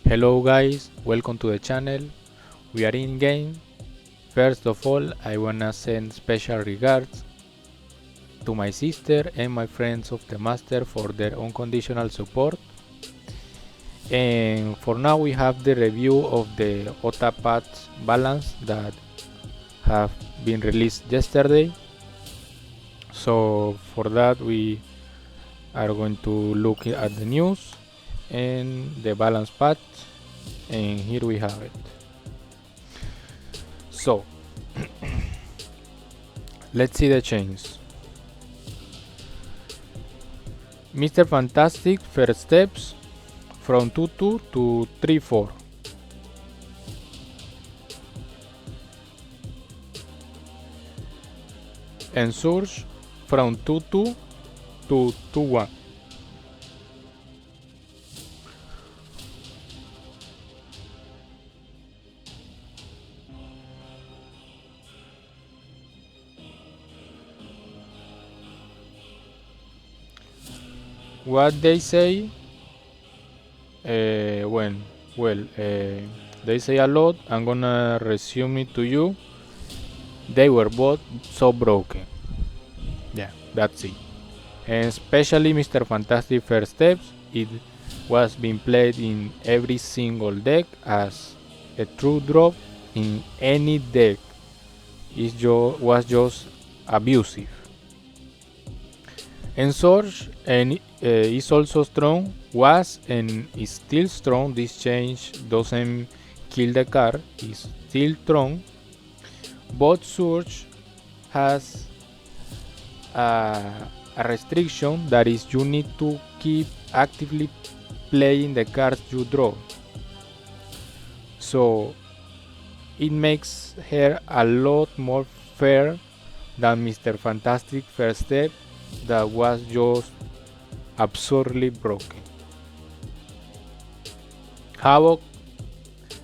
Hello guys, welcome to the channel. We are in game. First of all, I wanna send special regards to my sister and my friends of the master for their unconditional support. And for now we have the review of the OTA patch balance that have been released yesterday. So for that we are going to look at the news and the balance patch, and here we have it. So let's see the changes. Mr. Fantastic first steps from 2-2 to 3-4. And Surge from 2-2 to 2-1. What they say? They say a lot. I'm gonna resume it to you. They were both so broken. Yeah, that's it. And especially Mr. Fantastic First Steps, it was being played in every single deck as a true drop in any deck. It was just abusive. And Surge and is also strong, was and is still strong. This change doesn't kill the card, it's still strong. But Surge has a restriction, that is you need to keep actively playing the cards you draw. So it makes her a lot more fair than Mr. Fantastic First Step that was just absurdly broken. Havoc,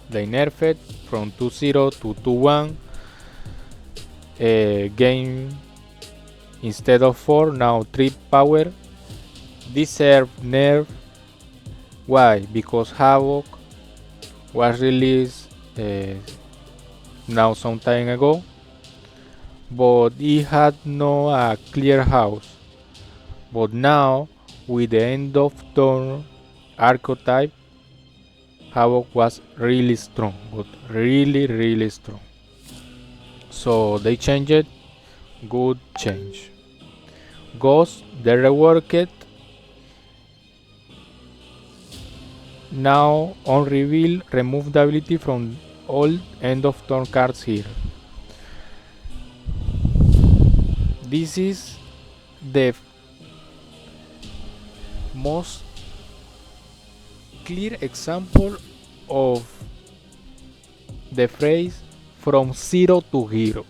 they nerfed from 2-0 to 2-1. Game instead of 4, now 3 power. Deserve nerf. Why? Because Havoc was released now some time ago, but it had no clear house. But now, with the end of turn archetype, Havoc was really strong, but really strong. So they changed it. Good change. Ghost, they reworked. Now on reveal, remove the ability from all end of turn cards here. This is the most clear example of the phrase from zero to hero,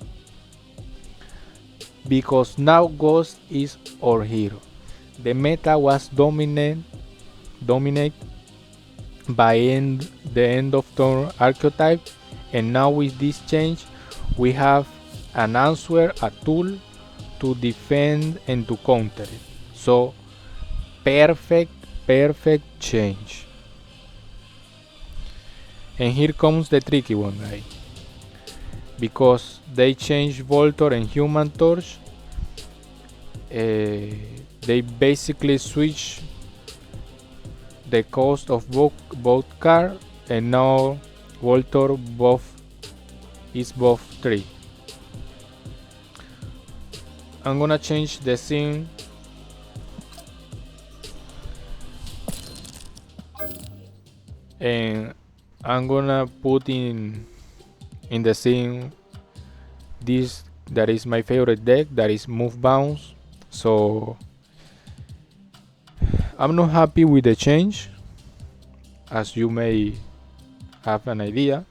because now Ghost is our hero. The meta was dominated by the end of turn archetype, and now with this change we have an answer, a tool to defend and to counter it. So perfect change. And here comes the tricky one, guys, because they changed Voltor and Human Torch. They basically switch the cost of both cards, and now Voltor is buff 3. I'm gonna change the scene and I'm gonna put in the scene this, that is my favorite deck, that is Move Bounce. So I'm not happy with the change, as you may have an idea,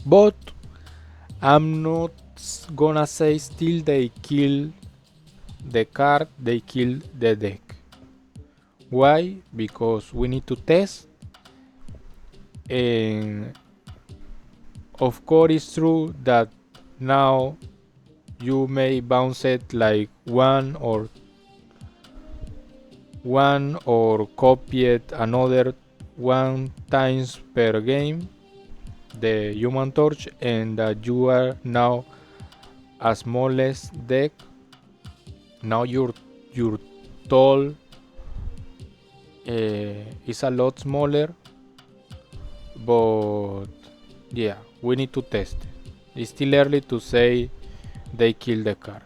but I'm not gonna say still they kill the card, they kill the deck. Why? Because we need to test, and of course it's true that now you may bounce it like one or copy it another one times per game the Human Torch, and that you are now a smallest deck. Now your toll is a lot smaller, but yeah, we need to test it. It's still early to say they kill the card,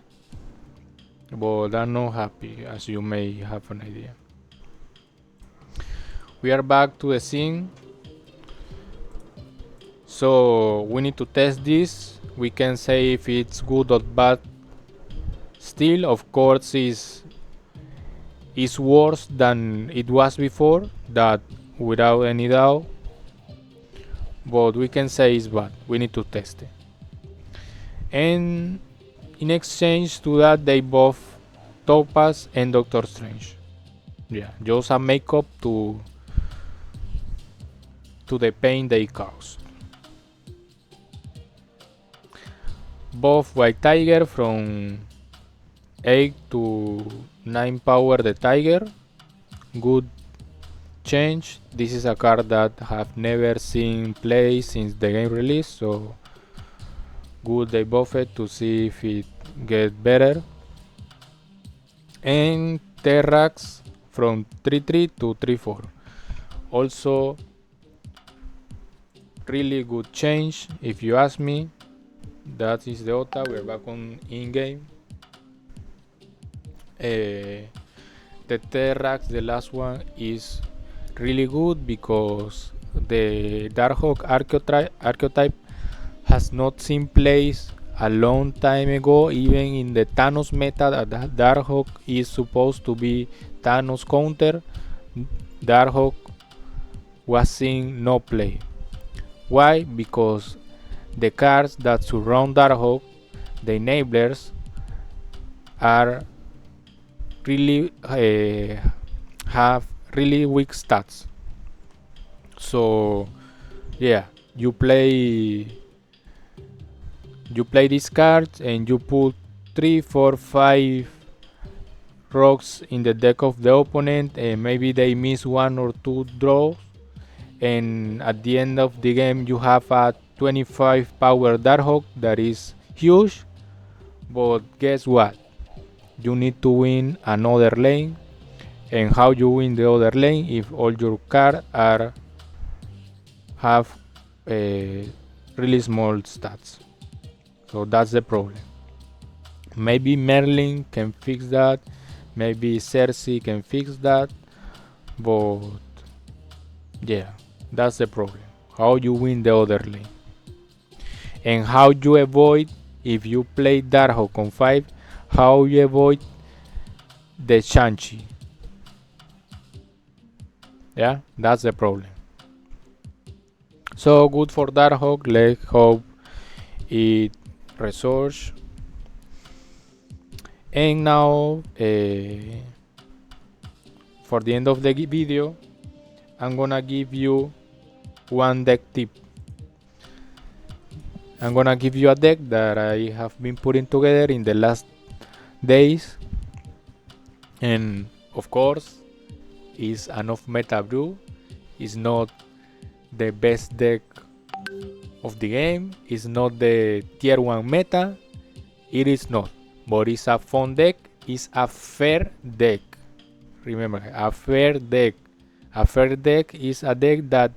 but I'm not happy, as you may have an idea. We are back to the scene, so we need to test this. We can say if it's good or bad. Still, of course, is worse than it was before, that without any doubt, but we can say it's bad. We need to test it. And in exchange to that, they buff Topaz and Doctor Strange. Yeah, just a makeup to the pain they caused. Buff White Tiger from 8 to 9 power the Tiger. Good change. This is a card that have never seen play since the game release, so good they buff it to see if it get better. And Terrax from 3-3 to 3-4. Also really good change if you ask me. That is the OTA. We're back on in-game. The Terrax, the last one, is really good because the Darkhawk archetype has not seen plays a long time ago. Even in the Thanos meta, that Darkhawk is supposed to be Thanos counter. Darkhawk was seeing no play. Why? Because the cards that surround Darkhawk, the enablers, are really have really weak stats. So yeah, you play these cards and you put 3, 4, 5 rocks in the deck of the opponent, and maybe they miss 1 or 2 draws, and at the end of the game you have a 25 power Darkhawk that is huge. But guess what? You need to win another lane, and how you win the other lane if all your cards have really small stats. So that's the problem. Maybe Merlin can fix that, maybe Cersei can fix that, but yeah, that's the problem. How you win the other lane, and how you avoid, if you play Darkhawk on 5, how you avoid the Shang-Chi. Yeah, that's the problem. So good for Darkhawk. Let's hope it resource. And now for the end of the video, I'm gonna give you one deck tip. I'm gonna give you a deck that I have been putting together in the last days, and of course is an off meta brew. It's not the best deck of the game, it's not the tier 1 meta, it is not, but it's a fun deck, it's a fair deck. Remember, a fair deck. A fair deck is a deck that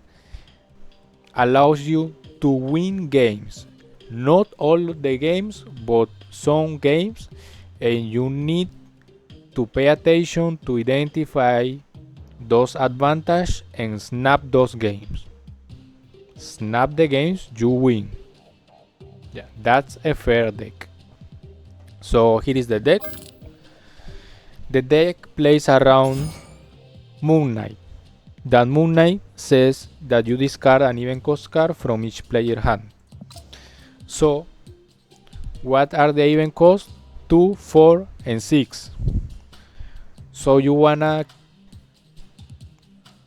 allows you to win games. Not all the games, but some games, and you need to pay attention to identify those advantages and snap those games. Snap the games, you win. Yeah, that's a fair deck. So here is the deck. The deck plays around Moon Knight. That Moon Knight says that you discard an even cost card from each player hand. So what are the even costs? 2, 4, and 6. So you wanna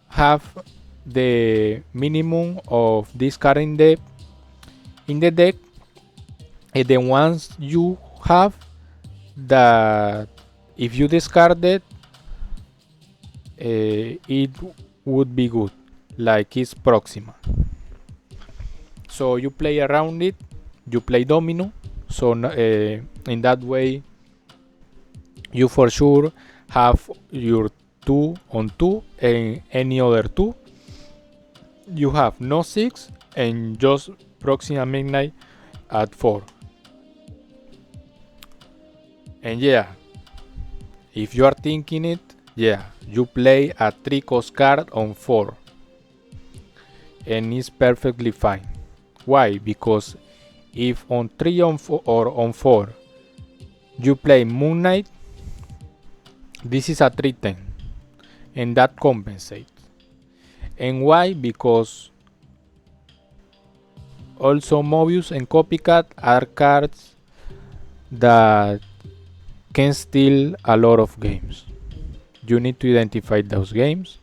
have the minimum of this card in the deck, and the ones you have that if you discard it, it would be good. like it's Proxima. So you play around it, you play domino, so in that way you for sure have your 2 on 2 and any other 2. You have no 6 and just Proxima Midnight at 4. And yeah, if you are thinking it, yeah, you play a 3 cost card on 4 and it's perfectly fine. Why? Because if on 3 on 4 or on 4 you play Moon Knight, this is a 310 and that compensates. And why? Because also Mobius and Copycat are cards that can steal a lot of games. You need to identify those games.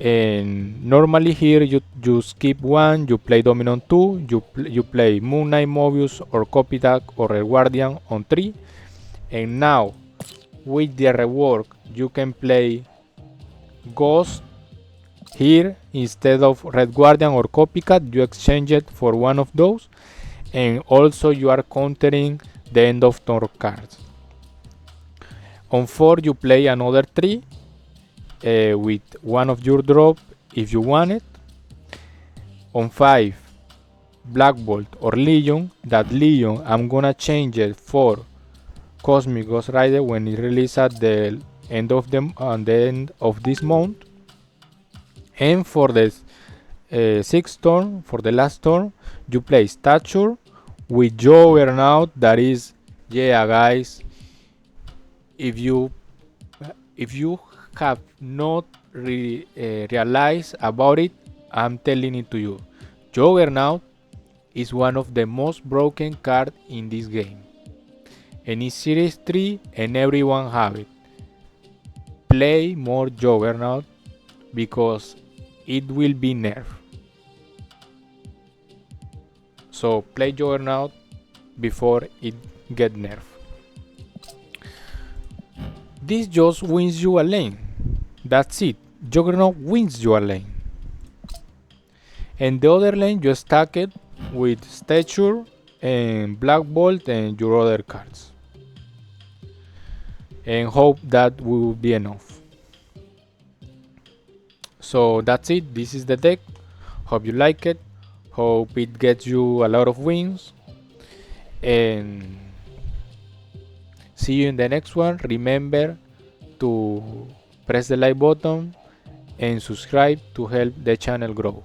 And normally here you skip 1, you play Domino on 2, you play Moon Knight, Mobius or Copycat or Red Guardian on 3. And now with the rework you can play Ghost here instead of Red Guardian or Copycat. You exchange it for one of those, and also you are countering the end of turn cards. On 4 you play another 3 with one of your drop if you want it. On 5 Black Bolt or Legion. That Legion I'm gonna change it for Cosmic Ghost Rider when it releases at the end of this month. And for the 6th turn, for the last turn, you play Stature with Juggernaut. That is, yeah, guys, if you have not realized about it, I'm telling it to you. Juggernaut is one of the most broken cards in this game, and it's series 3 and everyone have it. Play more Juggernaut because it will be nerfed. So play Juggernaut before it get nerfed. This just wins you a lane. That's it. Juggernaut wins you a lane. And the other lane you stack it with Stature and Black Bolt and your other cards. And hope that will be enough. So that's it. This is the deck. Hope you like it. Hope it gets you a lot of wins. And see you in the next one. Remember to press the like button and subscribe to help the channel grow.